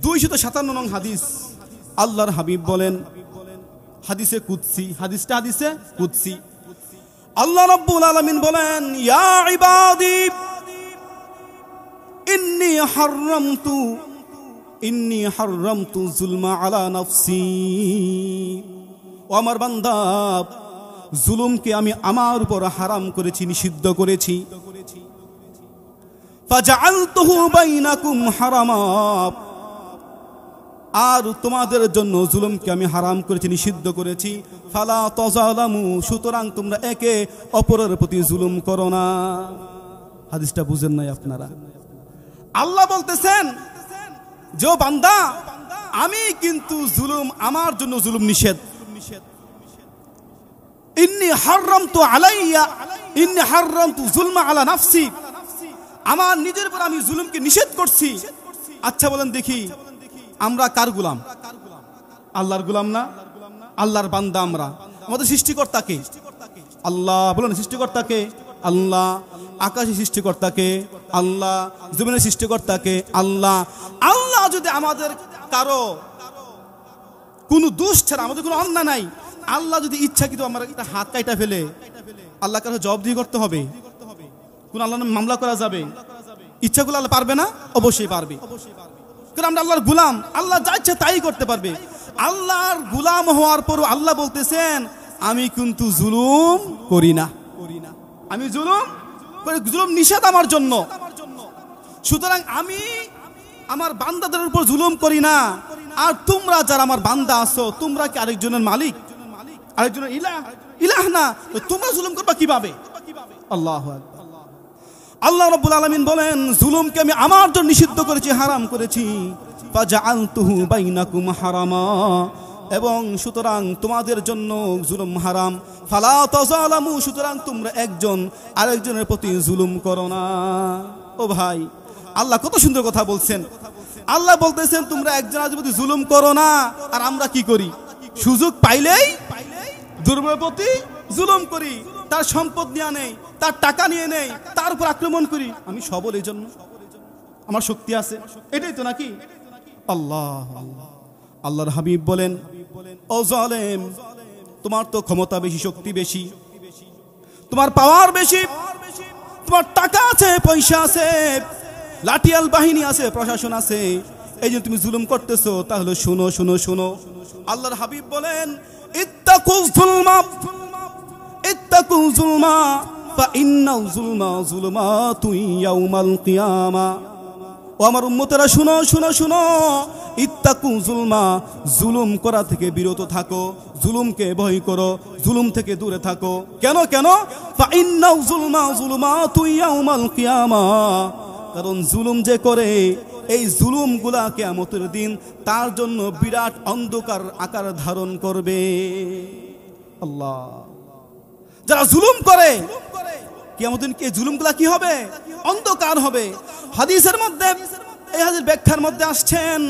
257 নং হাদিস। আল্লাহর হাবিব বলেন, হাদিসে কুদসি, হাদিসটা হাদিসে কুদসি, আল্লাহ রাব্বুল আলামিন বলেন, ইয়া ইবাদি ইন্নী হাররামতু যুলমা আলা নাফসি, ও আমার বান্দা, জুলুমকে আমি আমার উপর হারাম করেছি, নিষিদ্ধ করেছি। ফাজআলতুহু বাইনাকুম হারামা, আর তোমাদের জন্য জুলুমকে আমি হারাম করেছি, নিষিদ্ধ করেছি। ফালা তাযালামু, সুতরাং তোমরা একে অপরের প্রতি জুলুম করো না। হাদিসটা বুঝেন নাই আপনারা? আল্লাহ বলতেছেন যে ও বান্দা, আমি কিন্তু জুলুম, আমার জন্য জুলুম নিষেধ। ইন্নী হাররামতু যুলমা আলা নাফসি, আমার নিজের উপর আমি জুলুমকে নিষেধ করছি। আচ্ছা বলেন দেখি, আমরা কার গোলাম? আল্লাহর গোলাম না? আল্লাহর বান্দা আমরা। আমাদের সৃষ্টিকর্তাকে আল্লাহ, বলেন সৃষ্টিকর্তাকে আল্লাহ, আকাশের সৃষ্টিকর্তাকে আল্লাহ, জমিনের সৃষ্টিকর্তাকে আল্লাহ। আল্লাহ যদি আমাদের কারো কোনো দোষ ছাড়া, আমাদের কোনো অন্যায় নাই, আল্লাহ যদি ইচ্ছাকৃত আমার একটা হাত কাটা ফেলে, আল্লাহ কারো জবাবদিহি করতে হবে? কোন আল্লাহর নামে মামলা করা যাবে? ইচ্ছা করলে আল্লাহ পারবে না? অবশ্যই পারবে, কারণ আমরা আল্লাহর গোলাম। আল্লাহ যা ইচ্ছা তাই করতে পারবে। আল্লাহর গোলাম হওয়ার পরও আল্লাহ বলতেছেন, আমি কিন্তু জুলুম করি না, আমি জুলুম করি, জুলুম নিষেধ আমার জন্য। সুতরাং আমি আমার বান্দাদের উপর জুলুম করি না। আর তোমরা যারা আমার বান্দা আছো, তোমরা কি আরেকজনের মালিক, আরেকজনের ইলাহ না? তোমরা জুলুম করবা কিভাবে? আল্লাহু আকবার। আল্লাহ রাব্বুল আলামিন বলেন, জুলুমকে আমি আমার জন্য নিষিদ্ধ করেছি, হারাম করেছি। ফাজআলতুহু বাইনাকুম হারামা, এবং সুতরাং তোমাদের জন্য জুলুম হারাম। ফালা তাযালামু, সুতরাং তোমরা একজন আরেকজনের প্রতি জুলুম করো না। ও ভাই, আল্লাহ কত সুন্দর কথা বলছেন। আল্লাহ বলতেছেন, তোমরা একজন আরেকজনের প্রতি জুলুম করো না। আর আমরা কি করি? সুযোগ পাইলেই দুর্বলের প্রতি জুলুম করি, তার সম্পদ নিয়ে নেই, তার টাকা নিয়ে নেই, তার উপর আক্রমণ করি। আমি সবল, এই জন্য আমার শক্তি আছে, এটাই তো নাকি? আল্লাহ, আল্লাহর হাবিব বলেন, ও জালেম, তোমার তো ক্ষমতা বেশি, শক্তি বেশি, তোমার পাওয়ার বেশি, তোমার টাকা আছে, পয়সা আছে, লাঠিয়াল বাহিনী আছে, প্রশাসন আছে, এই যে তুমি জুলুম করতেছো। তাহলে শুনো শুনো শুনো, আল্লাহর হাবিব বলেন, ইত্তাকুল যুলমা, ইত্তাকুল যুলমা ফাইন্নাল যুলমা যুলমাতুন ইয়াউমাল কিয়ামা। ও আমার উম্মতেরা শুনো শুনো শুনো, ইত্তাকু যুলমা, জুলুম করা থেকে বিরত থাকো, জুলুমকে ভয় করো, জুলুম থেকে দূরে থাকো। কেন কেন? ফাইন্নাল যুলমা যুলমাতুন ইয়াউমাল কিয়ামা, কারণ জুলুম যে করে এই জুলুমগুলা কিয়ামতের দিন তার জন্য বিরাট অন্ধকার আকার ধারণ করবে। আল্লাহ, যারা জুলুম করে কিয়ামতের দিন এই জুলুমগুলা কি হবে? অন্ধকার হবে। হাদিসের মধ্যে, এই হাদিসের ব্যাখ্যার মধ্যে আসছেন,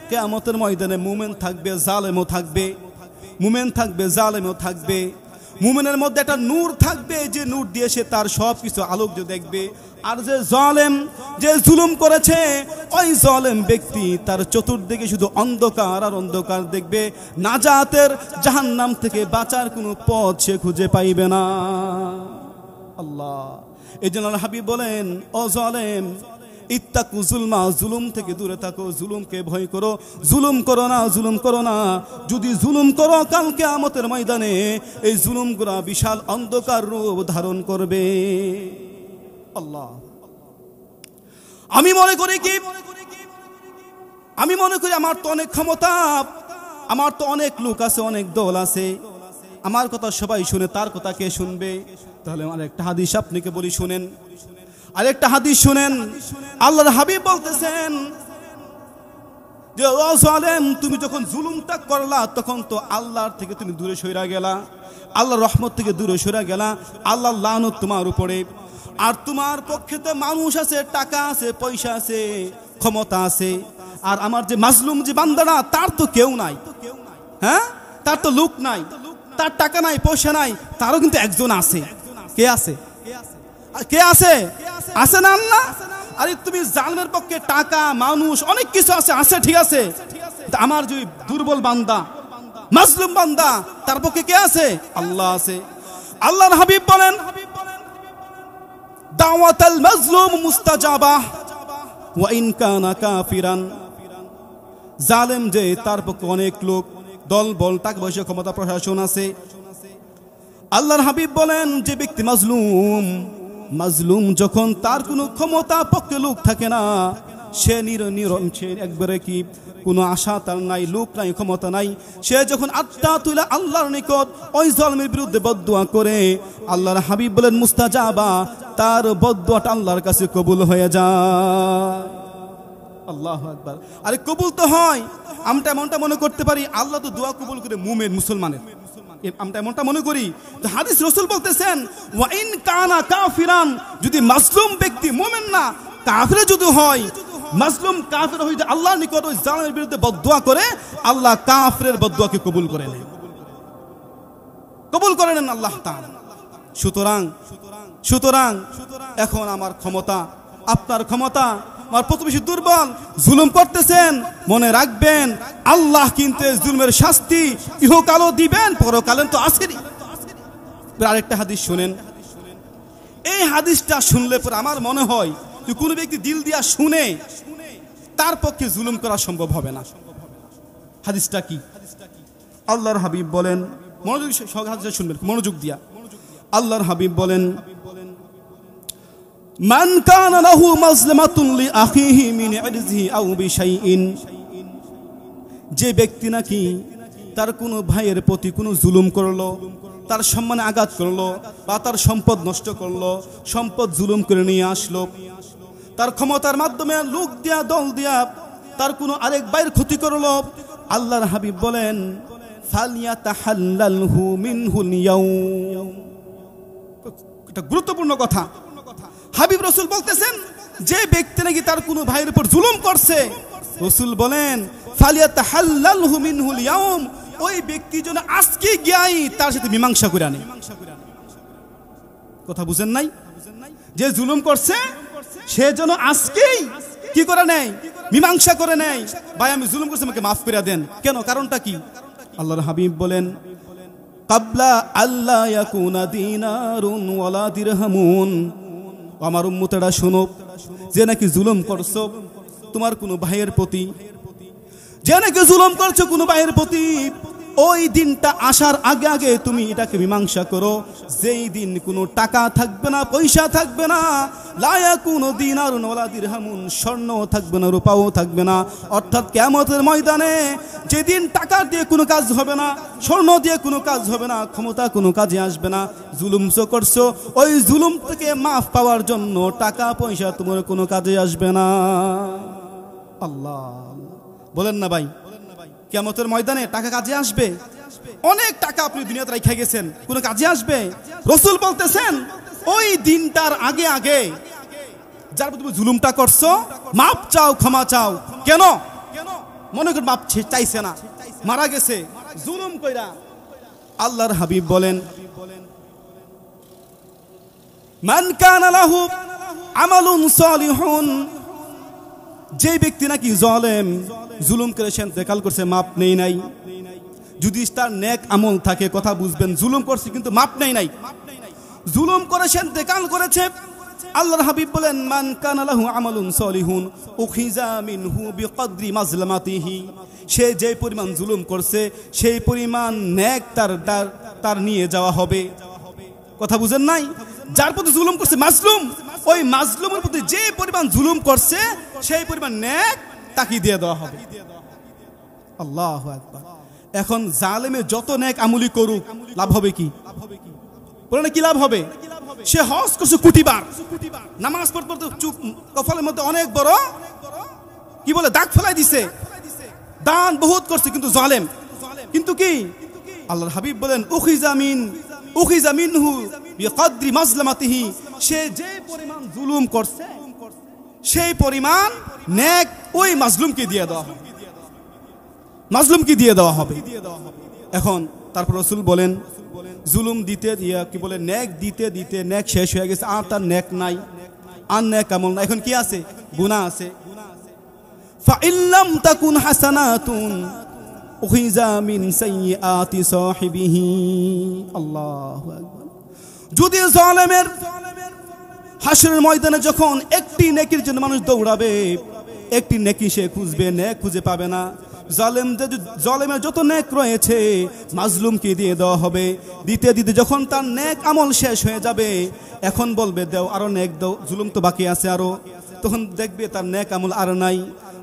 কিয়ামতের ময়দানে মুমিন থাকবে, জালেমও থাকবে, মুমিন থাকবে, জালেমও থাকবে। মুমিনের মধ্যে একটা নূর থাকবে, যে নূর দিয়ে সে তার সব কিছু আলোক দেখবে। আর যে জালেম, যে জুলুম করেছে, ওই জালেম ব্যক্তি তার চতুর্দিকে শুধু অন্ধকার আর অন্ধকার দেখবে। নাজাতের জাহান্নাম থেকে বাঁচার কোনো পথ সে খুঁজে পাইবে না। আল্লাহ, এই জন্য হাবিব বলেন, ও জালেম, ইত্তাকু যুলমা, জুলুম থেকে দূরে থাকো, জুলুমকে ভয় করো, জুলুম করো না, জুলুম করো না। যদি জুলুম করো, কাল কিয়ামতের ময়দানে এই জুলুমগুলো বিশাল অন্ধকার রূপ ধারণ করবে। আল্লাহ, আমি মনে করি কি, আমি মনে করি আমার তো অনেক ক্ষমতা, আমার তো অনেক লোক আছে, অনেক দল আছে, আমার কথা সবাই শুনে, তার কথা কে শুনবে? তাহলে আমার একটা হাদিস আপনাকে বলি, শুনেন। আরেকটা হাদিস শুনেন, আল্লাহর হাবিব বলতেছেন যে ও জালেম, তুমি যখন জুলুমটা করলা তখন তো আল্লাহর থেকে তুমি দূরে সরে গেলা, আল্লাহর রহমত থেকে দূরে সরে গেলা, আল্লাহর লানত তোমার উপরে। আর তোমার পক্ষে তো মানুষ আছে, টাকা আছে, পয়সা আছে, ক্ষমতা আছে। আর আমার যে মাজলুম যে বান্দাটা, তার তো কেউ নাই, হ্যাঁ, তার তো লোক নাই, তার টাকা নাই, পয়সা নাই, তারও কিন্তু একজন আছে। কে আছে? কে আছে? আছে না আল্লাহ? আরে তুমি জালেমের পক্ষে টাকা, মানুষ, অনেক কিছু আছে, আছে, ঠিক আছে। আমার যে দুর্বল বান্দা, মাজলুম বান্দা, তার পক্ষে কে আছে? আল্লাহ আছে। আল্লাহর হাবিব বলেন, দাওয়াতুল মাজলুম মুস্তাজাবা ওয়া ইন কানা কাফিরান। জালেম যে, তার পক্ষে অনেক লোক, দল বল, টাকা পয়সা, ক্ষমতা, প্রশাসন আছে। আল্লাহর হাবিব বলেন, যে ব্যক্তি মাজলুম, মাজলুম যখন তার কোনো ক্ষমতা পক্ষে লোক থাকে না, সে সে একবারে কি কোনো আশা তার নাই, লোক নাই, ক্ষমতা নাই, সে যখন আত্মা তুলে আল্লাহর নিকট ওই জালেমের বিরুদ্ধে বদদুয়া করে, আল্লাহর হাবিব বলেন মুস্তাজাবা, তার বদদুয়াটা আল্লাহর কাছে কবুল হয়ে যায়। আল্লাহু আকবার। আরে কবুল তো হয়, আমরা এমনটা মনে করতে পারি আল্লাহ তো দোয়া কবুল করে মুমিন, মুসলমানের, আমরা এমনটা মনে করি। তো হাদিস রাসূল বলতেছেন, ওয়া ইন কানা কাফিরান, যদি মাজলুম ব্যক্তি মুমিন না, কাফির যদি হয়, মাজলুম কাফির হইতে আল্লাহর নিকট ওই জালেমের বিরুদ্ধে বদদুয়া করে, আল্লাহ কাফিরের বদদুয়াকে কবুল করে নেন, কবুল করে নেন আল্লাহ তাআলা। সুতরাং এখন আমার ক্ষমতা, আপনার ক্ষমতা, আমার প্রতিবেশী দুর্বল, জুলুম করতেছেন, মনে রাখবেন আল্লাহ কিন্তু জুলুমের শাস্তি ইহকালও দিবেন, পরকালে তো আসেনি। আরেকটা হাদিস শুনেন, এই হাদিসটা শুনলে পরে আমার মনে হয় যে কোনো ব্যক্তি দিল দিয়া শুনে তার পক্ষে জুলুম করা সম্ভব হবে না। হাদিসটা কি? আল্লাহর হাবিব বলেন, মনোযোগ হাদিসটা শুনবেন, মনোযোগ দিয়া। আল্লাহর হাবিব বলেন, মান কানা লাহু মাজলামাতুন লি আখিহি মিন ইরজিহি আও বিশাইইন, যে ব্যক্তি নাকি তার কোনো ভাইয়ের প্রতি কোনো জুলুম করলো, তার সম্মানে আঘাত করলো, বা তার সম্পদ নষ্ট করলো, সম্পদ জুলুম করে নিয়ে আসলো, তার ক্ষমতার মাধ্যমে লোক দিয়া, দল দিয়া তার কোনো আরেক ভাইয়ের ক্ষতি করলো, আল্লাহর হাবিব বলেন ফালিয়াতাহাল্লালহু মিনহুল ইয়াউম। এটা গুরুত্বপূর্ণ কথা। হাবিব রাসূল বলতেছেন, যে ব্যক্তি নাকি তার কোনো ভাইয়ের উপর জুলুম করছে, রাসূল বলেন ফালিয়াতাহাল্লালহু মিনহুল ইয়াউম, ওই ব্যক্তি যেন আজকে গিয়াই তার সাথে মীমাংসা করে আনে। কথা বুঝেন নাই? যে জুলুম করছে সে যেন আজকেই কি করে নেয়, মীমাংসা করে নেয়, ভাই আমি জুলুম করছি, আমাকে মাফ করে দেন। কেন? কারণটা কি? আল্লাহর হাবিব বলেন, কাবলা আল্লাহ ইয়াকুনা দিনারুন ওয়ালা দিরহামুন। আমার উম্মতেরা শোনো, যে নাকি জুলুম করছো তোমার কোনো ভাইয়ের প্রতি, যে নাকি জুলুম করছো কোনো ভাইয়ের প্রতি, ওই দিনটা আসার আগে আগে তুমি এটাকে মীমাংসা করো, যেই দিন কোনো টাকা থাকবে না, পয়সা থাকবে না, লা ইয়াকুনু দিনারুন ওয়ালা দিরহামুন, স্বর্ণ থাকবে না, রূপাও থাকবে না। অর্থাৎ কিয়ামতের ময়দানে যেদিন টাকা দিয়ে কোনো কাজ হবে না, স্বর্ণ দিয়ে কোনো কাজ হবে না, ক্ষমতা কোনো কাজে আসবে না, জুলুম করছো, ওই জুলুম থেকে মাফ পাওয়ার জন্য টাকা পয়সা তোমার কোনো কাজে আসবে না। আল্লাহ বলেন না ভাই, কিয়ামতের ময়দানে টাকা কাজে আসবে? অনেক টাকা আপনি দুনিয়াতে রেখে গেছেন, কোনো কাজে আসবে? রাসূল বলতেছেন ওই দিনটার আগে আগে যার প্রতি তুমি জুলুমটা করছো, মাপ চাও, ক্ষমা চাও। কেন? মনে কর মাপ চাইছে না, মারা গেছে জুলুম কইরা। আল্লাহর হাবিব বলেন, মান কানা লাহু আমালুন সালিহুন, যে ব্যক্তি নাকি জালেম, জুলুম করেছেন, ইন্তেকাল করছে, মাপ নেই নাই, যদি তার নেক আমল থাকে, কথা বুঝবেন, জুলুম করছে কিন্তু মাপ নেই নাই, জুলুম করেছেন, ইন্তেকাল করেছে, আল্লাহর হাবিব বলেন, মান কানা লাহু আমালুন সালিহুন উখিযা মিনহু বিকদরি মাজলামাতিহি, সে যে পরিমাণ জুলুম করছে সেই পরিমাণ নেক তার নিয়ে যাওয়া হবে। কথা বুঝেন নাই? যার প্রতি জুলুম করছে মাজলুম, ওই মাজলুমের প্রতি যে পরিমাণ জুলুম করছে সেই পরিমাণ নেক তাকে দিয়ে দেওয়া হবে। আল্লাহু আকবার। এখন জালেমে যত নেক আমলি করুক, লাভ হবে কি? বলে না কি লাভ হবে? সে হজ করছে কোটিবার, নামাজ পড়তে কপালের মধ্যে অনেক বড় কি বলে দাগ ফেলাই দিছে, দান বহুত করছে, কিন্তু জালেম। কিন্তু কি আল্লাহর হাবিব বলেন, উখিযা মিনহু বিকদরি মাজলামাতিহি, সে যে পরিমাণ জুলুম করছে সেই পরিমাণ নেক ওই মাজলুমকে দিয়ে দেওয়া হবে, মাজলুমকে দিয়ে দেওয়া হবে। এখন তারপর রাসূল বলেন, জুলুম দিতে দিয়া কি বলে নেক দিতে দিতে নেক শেষ হয়ে গেছে, আর তার নেক নাই, আর নেক আমল নাই, এখন কি আছে? গুনাহ আছে। ফা ইল্লাম তাকুন হাসানাতুন উখিযা মিন সাইয়্যাতি সাহিবিহি। আল্লাহু আকবার। যদি জালেমের হাসরের ময়দানে যখন একটি নেকির জন্য মানুষ দৌড়াবে, একটি নেকি সে খুঁজবে, নেক খুঁজে পাবে না, জালেমের যত নেক রয়েছে মাজলুমকে দিয়ে দেওয়া হবে। দিতে দিতে যখন তার নেক আমল শেষ হয়ে যাবে, এখন বলবে দেও, আরো নেক দাও, জুলুম তো বাকি আছে আরো, তখন দেখবে তার নেক আমল আর নাই।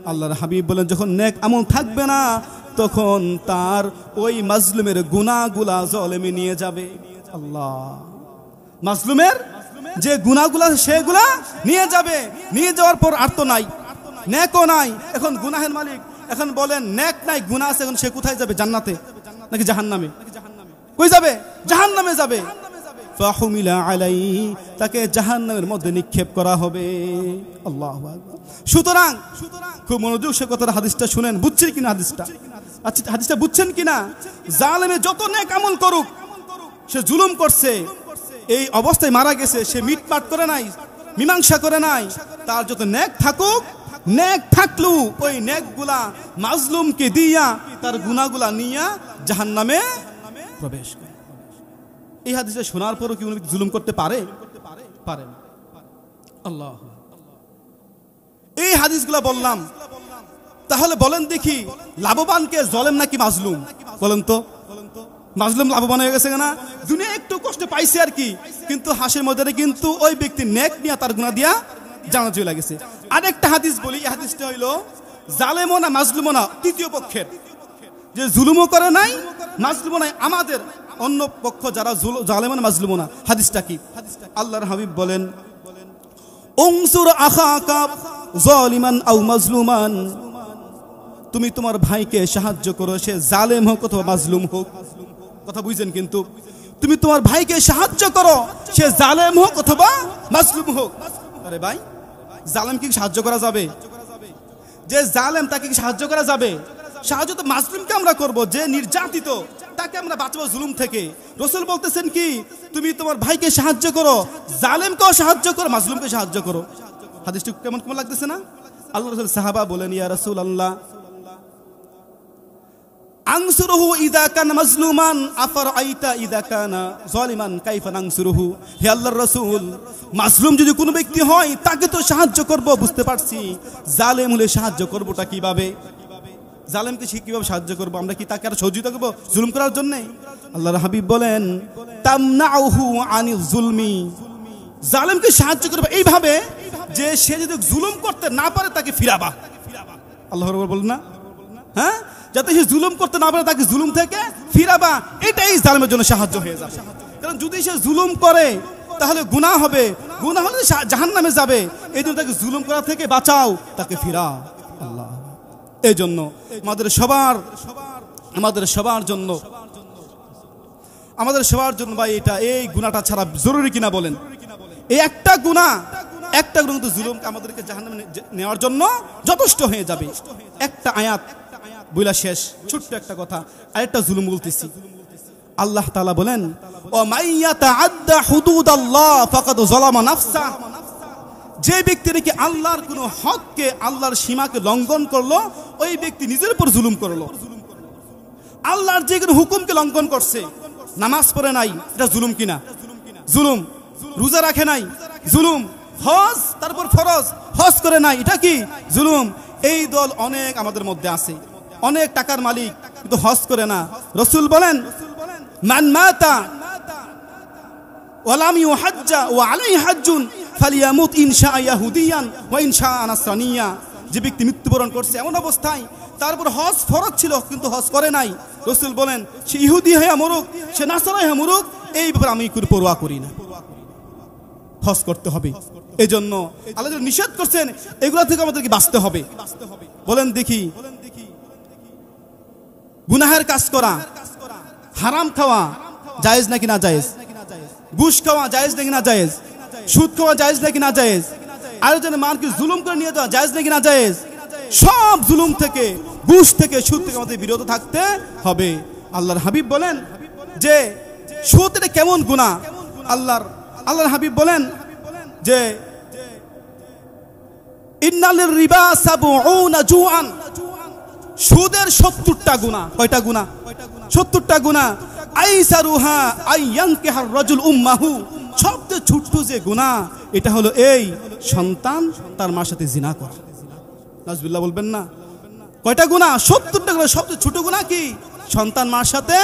আল্লাহর হাবিব বলেন, যখন নেক আমল থাকবে না তখন তার ওই মাজলুমের গুনাহগুলা জালেমে নিয়ে যাবে। আল্লাহ, মাজলুমের যে গুনাহগুলা সেগুলা নিয়ে যাবে, নিয়ে যাওয়ার পর আর তো নাই, নেকও নাই। এখন গুনাহের মালিক, এখন বলেন নেক নাই, গুনাহ আছে, এখন সে কোথায় যাবে? জান্নাতে নাকি জাহান্নামে? কই যাবে? জাহান্নামে যাবে। ফাহুমিলা আলাইহি, তাকে জাহান্নামের মধ্যে নিক্ষেপ করা হবে। আল্লাহু আকবার। সুতরাং খুব মনোযোগ সে কথার হাদিসটা শুনেন, বুঝছেন কিনা হাদিসটা? আচ্ছা, হাদিসটা বুঝছেন কিনা? জালেমে যত নেক আমল করুক, সে জুলুম করছে, এই অবস্থায় মারা গেছে, সে মিটমাট করে নাই, মীমাংসা করে নাই, তার যত নেক থাকুক, নেক থাকলেও ওই নেকগুলা মাজলুমকে দিয়া তার গুনাহগুলা নিয়া জাহান্নামে প্রবেশ করে। এই হাদিসে শোনার পরও কি উনি জুলুম করতে পারে? পারে না। আল্লাহ, এই হাদিসগুলা বললাম, তাহলে বলেন দেখি লাভবান কে, জালেম নাকি মাজলুম? বলেন তো, মাজলুম লাভবান হয়ে গেছে না? দুনিয়া একটু কষ্ট পাইছে আর কি, কিন্তু হাসির মধ্যে কিন্তু ওই ব্যক্তি নেক নিয়ে তার গুনাহ দিয়া জানা চলে গেছে। আরেকটা হাদিস বলি, এই হাদিসটা হইলো জালেমও না মাজলুমও না, তৃতীয় পক্ষের, যে জুলুমও করে নাই মাজলুমও নাই, আমাদের অন্য পক্ষ যারা জালেমও না মাজলুমও না। হাদিসটা কি? আল্লাহর হাবিব বলেন, উনসুর আখাকা জালিমান আও মাজলুমান, তুমি তোমার ভাইকে সাহায্য করো, সে জালেম হোক অথবা মাজলুম হোক। কথা বুঝছেন? কিন্তু তুমি তোমার ভাইকে সাহায্য করো, সে জালেম হোক অথবা মাজলুম হোক। আরে ভাই, জালেম কি সাহায্য করা যাবে? যে জালেম তাকে কি সাহায্য করা যাবে? সাহায্য তো মাজলুমকে আমরা করব, যে নির্যাতিত তাকে আমরা বাঁচাবো জুলুম থেকে। রাসূল বলতেছেন কি, তুমি তোমার ভাইকে সাহায্য করো, জালেমকেও সাহায্য করো, মাজলুমকে সাহায্য করো। হাদিসটা কেমন কেমন লাগতেছে না? আল্লাহ রাসূল সাহাবা বলেন, ইয়া রাসূলুল্লাহ, আনসুরুহু ইযা কানা মাজলুমান আফরাইতা ইযা কানা জালিমান কাইফা নানসুরুহু। হে আল্লাহর রাসূল, মাজলুম যদি কোনো ব্যক্তি হয় তাকে তো সাহায্য করব, বুঝতে পারছি, জালেম হলে সাহায্য করবটা কিভাবে? জালেমকে কিভাবে সাহায্য করবো? আমরা কি তাকে আর সহযোগিতা করবো জুলুম করার জন্য? আল্লাহর হাবিব বলেন তামনাউহু আনিল জুলমি, জালেমকে সাহায্য করবে এইভাবে যে সে যদি জুলুম করতে না পারে তাকে ফিরাবা। আল্লাহর বলেন না, হ্যাঁ, যাতে সে জুলুম করতে না পারে তাকে জুলুম থেকে ফিরাবা, এটাই জালেমের জন্য সাহায্য হয়ে যাবে। কারণ যদি সে জুলুম করে তাহলে গুনাহ হবে, গুনাহ হলে জাহান্নামে যাবে। এই জন্য তাকে জুলুম করা থেকে বাঁচাও, তাকে ফিরাও। আল্লাহ এই জন্য আমাদের সবার জন্য ভাই এটা এই গুনাহটা ছাড়া জরুরি কিনা বলেন? এই একটা গুনাহ কিন্তু জুলুম আমাদেরকে জাহান্নামে নেওয়ার জন্য যথেষ্ট হয়ে যাবে। একটা আয়াত বইলা শেষ, ছোট্ট একটা কথা, আরেকটা জুলুম বলতেছি। আল্লাহ তাআলা বলেন ও মাইয়াতাআদ্দা হুদুদাল্লাহ ফাকাদ যালামা নাফসা, যে ব্যক্তি নাকি আল্লাহর কোনো হককে, আল্লাহর সীমাকে লঙ্ঘন করলো, ওই ব্যক্তি নিজের উপর জুলুম করলো। আল্লাহর যে কোনো হুকুমকে লঙ্ঘন করছে, নামাজ পড়ে নাই, এটা জুলুম কিনা? জুলুম। রোজা রাখে নাই, জুলুম। হজ, তারপর ফরজ হজ করে নাই, এটা কি? জুলুম। এই দল অনেক আমাদের মধ্যে আছে, অনেক টাকার মালিক কিন্তু হজ করে না। রাসূল বলেন মান মাতা ওয়া লাম ইউহাজ্জা ওয়া আলাইহি হাজ্জুন ফালিয়ামুত ইনশা ইয়াহুদিয়ান ওয়া ইনশা নাসরানিয়া, যে ব্যক্তি মৃত্যুবরণ করছে এমন অবস্থায় তারপর হজ ফরজ ছিল কিন্তু হজ করে নাই, রাসূল বলেন সে ইহুদি হয়ে মরুক, সে নাসারা হয়ে মরুক, এই ব্যাপারে আমি কোনো পরোয়া করি না, হজ করতে হবে। এই জন্য আল্লাহ নিষেধ করছেন, এগুলা থেকে আমাদেরকে বাঁচতে হবে। বলেন দেখি, গুনাহের কাজ করা, হারাম খাওয়া জায়েজ নাকি না জায়েজ? ঘুষ খাওয়া জায়েজ নাকি না জায়েজ? সুদ খাওয়া জায়েজ নাকি না জায়েজ? আরেকজনের মানকে জুলুম করে নিয়ে যাওয়া জায়েজ নাকি না জায়েজ? সব জুলুম থেকে, ঘুষ থেকে, সুদ থেকে আমাদের বিরত থাকতে হবে। আল্লাহর হাবিব বলেন যে সুদ এটা কেমন গুনাহ? আল্লাহর হাবিব বলেন যে ইন্নালির রিবা সাবউনা জুআন, সুদের 70টা গুনাহ। কয়টা গুনাহ? 70টা গুনাহ। আইসারুহা আইয়ানকিহার রাজুল উম্মাহু, সবচেয়ে ছোট যে গুনাহ এটা হলো এই সন্তান তার মার সাথে জিনা করা। নাউজুবিল্লাহ বলবেন না? কয়টা গুনাহ? 70টা গুনাহ। সবচেয়ে ছোট গুনাহ কি? সন্তান মার সাথে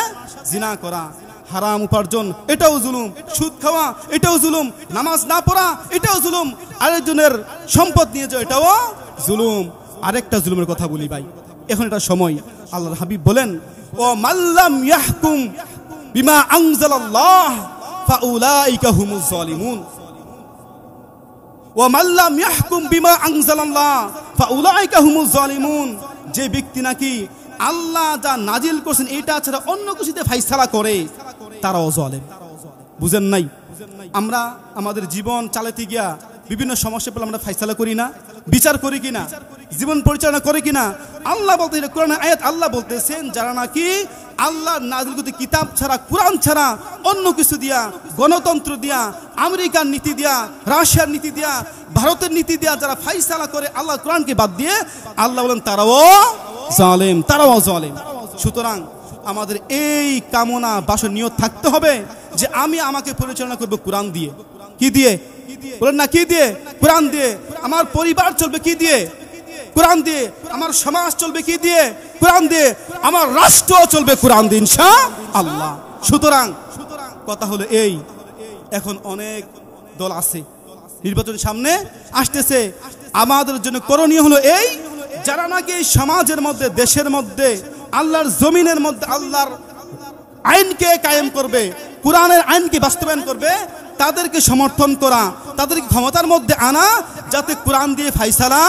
জিনা করা। হারাম উপার্জন, এটাও জুলুম। সুদ খাওয়া, এটাও জুলুম। নামাজ না পড়া, এটাও জুলুম। আরেকজনের সম্পদ নিয়ে যাওয়া, এটাও জুলুম। আরেকটা জুলুমের কথা বলি ভাই, এখন এটা সময়। আল্লাহর হাবিব বলেন ও মাল্লাম ইয়াহকুম বিমা আনজালাল্লাহ ফাউলাইকা হুমুজ জালিমুন, ও মাল্লাম ইয়াহকুম বিমা আনজালাল্লাহ ফাউলাইকা হুমুজ জালিমুন, যে ব্যক্তি নাকি আল্লাহ যা নাজিল করেছেন এটা ছাড়া অন্য কিছুতে ফায়সালা করে তারাও জালেম। বুঝেন নাই? আমরা আমাদের জীবন চালাতে গিয়া বিভিন্ন সমস্যা পেলে আমরা ফায়সালা করি না, বিচার করি কিনা, জীবন পরিচালনা করে কিনা? আল্লাহ বলতে, কোরআনের আয়াত আল্লাহ বলতেছেন যারা নাকি আল্লাহর নাজিলকৃত কিতাব ছাড়া, কোরআন ছাড়া অন্য কিছু দিয়া, গণতন্ত্র দিয়া, আমেরিকার নীতি দিয়া, রাশিয়ার নীতি দিয়া, ভারতের নীতি দিয়া যারা ফায়সালা করে আল্লাহ কোরআনকে বাদ দিয়ে, আল্লাহ বলেন তারাও জালেম, তারাও জালেম। সুতরাং আমাদের এই কামনা বাসনা নিয়ত থাকতে হবে যে আমি আমাকে পরিচালনা করব কোরআন দিয়ে। কি দিয়ে? বলেন না, কি দিয়ে? কোরআন দিয়ে। আমার পরিবার চলবে কি দিয়ে? কোরআন দিয়ে। আমার সমাজ চলবে কি দিয়ে? কোরআন দিয়ে। আমার রাষ্ট্র চলবে কোরআন দিয়ে ইনশাআল্লাহ। সুতরাং কথা হলো এই, এখন অনেক দল আছে, নির্বাচন সামনে আসতেছে, আমাদের জন্য করণীয় হলো এই, যারা নাকি সমাজের মধ্যে, দেশের মধ্যে, আল্লাহর জমিনের মধ্যে আল্লাহর আইনকে কায়েম করবে, কোরআনের আইনকে বাস্তবায়ন করবে, তাদেরকে সমর্থন করা, তাদেরকে ক্ষমতার মধ্যে আনা, যাতে কোরআন দিয়ে ফায়সালা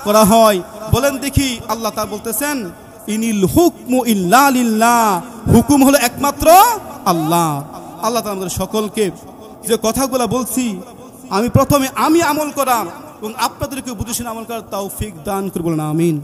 করা হয়। বলেন দেখি, আল্লাহ তাআলা বলতেছেন ইনিল হুকমু ইল্লা লিল্লাহ, হুকুম হলো একমাত্র আল্লাহ। আল্লাহ তাআলা আমাদের সকলকে যে কথাগুলো বলছি আমি প্রথমে আমল করা এবং আপনাদেরকে বুঝে শুনে আমল করার তৌফিক দান করুন, বলেন আমিন।